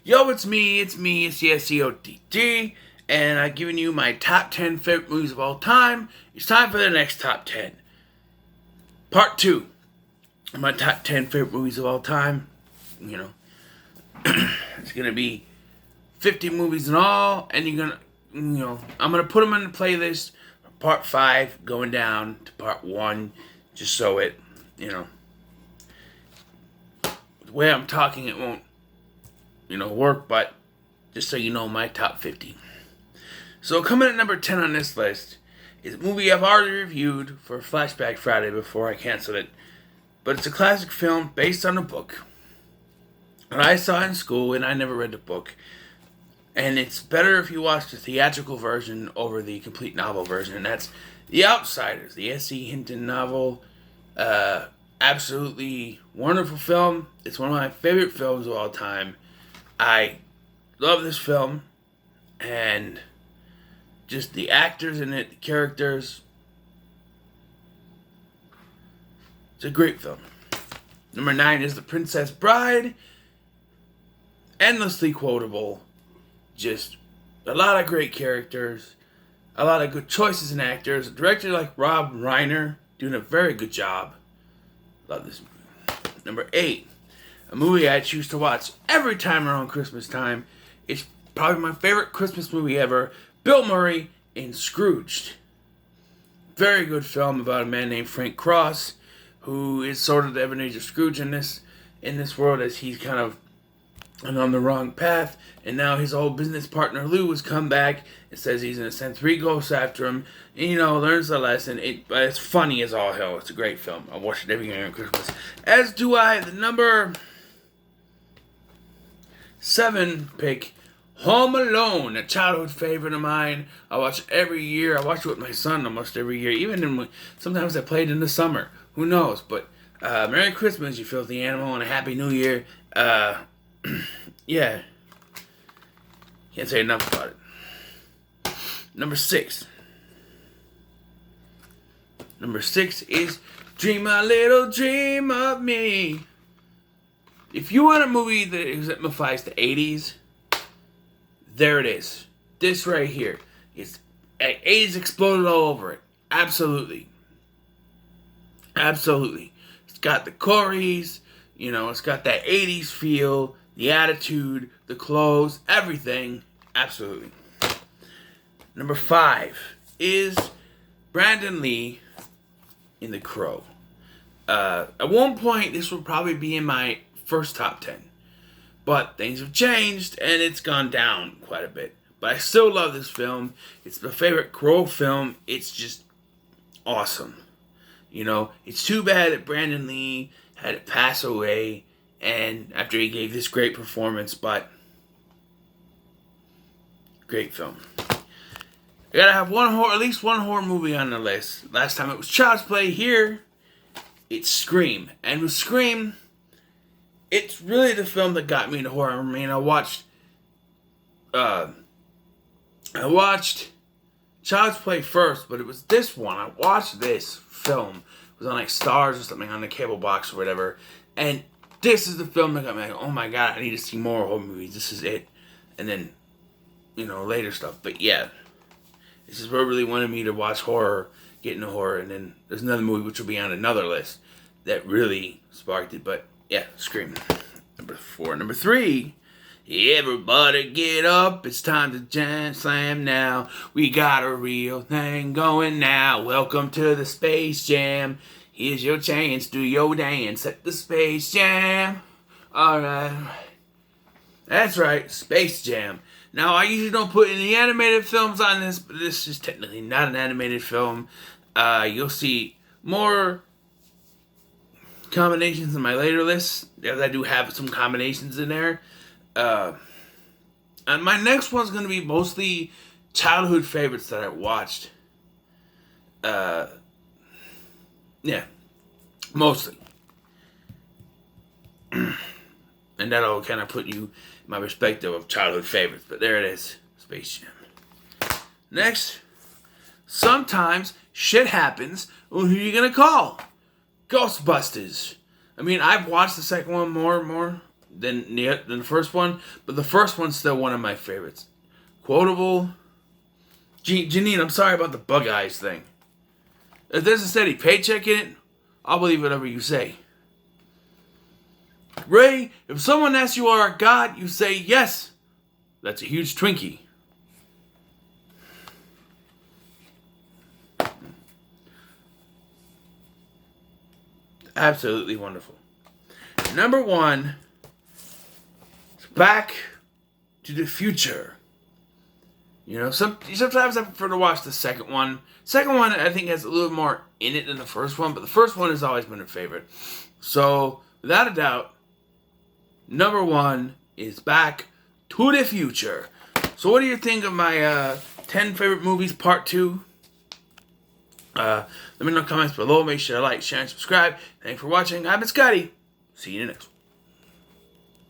Yo, it's me, it's the SCOTT, and I've given you my top 10 favorite movies of all time. It's time for the next top 10. Part 2 of my top 10 favorite movies of all time. You know, it's gonna be 50 movies in all, and I'm gonna put them on the playlist from part 5 going down to part 1, just so the way I'm talking, it won't work, but just so you know, my top 50. So coming at number 10 on this list is a movie I've already reviewed for Flashback Friday before I canceled it, but it's a classic film based on a book that I saw in school, and I never read the book. And it's better if you watch the theatrical version over the complete novel version, and that's The Outsiders, the S.E. Hinton novel. Absolutely wonderful film. It's one of my favorite films of all time. I love this film, and just the actors in it, the characters. It's a great film. Number 9 is The Princess Bride. Endlessly quotable. Just a lot of great characters. A lot of good choices in actors. A director like Rob Reiner doing a very good job. Love this movie. Number 8. A movie I choose to watch every time around Christmas time. It's probably my favorite Christmas movie ever. Bill Murray in Scrooge. Very good film about a man named Frank Cross, who is sort of the Ebenezer Scrooge in this world, as he's kind of on the wrong path, and now his old business partner Lou has come back and says he's going to send 3 ghosts after him, and learns the lesson. But it's funny as all hell. It's a great film. I watch it every year on Christmas. As do I. The number 7 pick, Home Alone, a childhood favorite of mine. I watch it every year. I watch it with my son almost every year. Sometimes I play it in the summer. Who knows? But Merry Christmas, you filthy animal, and a Happy New Year. Yeah. Can't say enough about it. Number 6. Number 6 is Dream a Little Dream of Me. If you want a movie that exemplifies the 80s, there it is. This right here. It's 80s exploded all over it. Absolutely. Absolutely. It's got the Coreys, it's got that 80s feel, the attitude, the clothes, everything. Absolutely. Number 5 is Brandon Lee in The Crow. At one point, this would probably be in my first top 10. But things have changed, and it's gone down quite a bit. But I still love this film. It's my favorite Crow film. It's just awesome. It's too bad that Brandon Lee had to pass away, and after he gave this great performance, but great film. I gotta have at least one horror movie on the list. Last time it was Child's Play. Here, it's Scream. And with Scream, it's really the film that got me into horror. I mean, I watched Child's Play first, but it was this one. I watched this film. It was on like Stars or something on the cable box or whatever. And this is the film that got me like, oh my god, I need to see more horror movies. This is it. And then, later stuff. But yeah, this is what really wanted me to watch horror, get into horror. And then there's another movie which will be on another list that really sparked it. But yeah, Scream. Number 4. Number 3. Everybody get up, it's time to jam slam now. We got a real thing going now. Welcome to the Space Jam. Here's your chance, do your dance at the Space Jam. Alright. That's right, Space Jam. Now, I usually don't put any animated films on this, but this is technically not an animated film. You'll see more combinations in my later list, as I do have some combinations in there. And my next one's going to be mostly childhood favorites that I watched. Yeah, mostly. And that'll kind of put you in my perspective of childhood favorites. But there it is, Space Jam. Next, sometimes shit happens. Well, who are you going to call? Ghostbusters. I mean, I've watched the second one more and more than the first one, but the first one's still one of my favorites. Quotable. Janine, I'm sorry about the bug eyes thing. If there's a steady paycheck in it, I'll believe whatever you say. Ray, if someone asks you are a god, you say yes. That's a huge Twinkie. Absolutely wonderful. Number 1, Back to the Future. You know, sometimes I prefer to watch the second one. Second one, I think, has a little more in it than the first one, but the first one has always been a favorite. So, without a doubt, number 1 is Back to the Future. So, what do you think of my 10 favorite movies, part 2? Let me know in the comments below. Make sure to like, share, and subscribe. Thanks for watching. I've been Scotty. See you in the next one.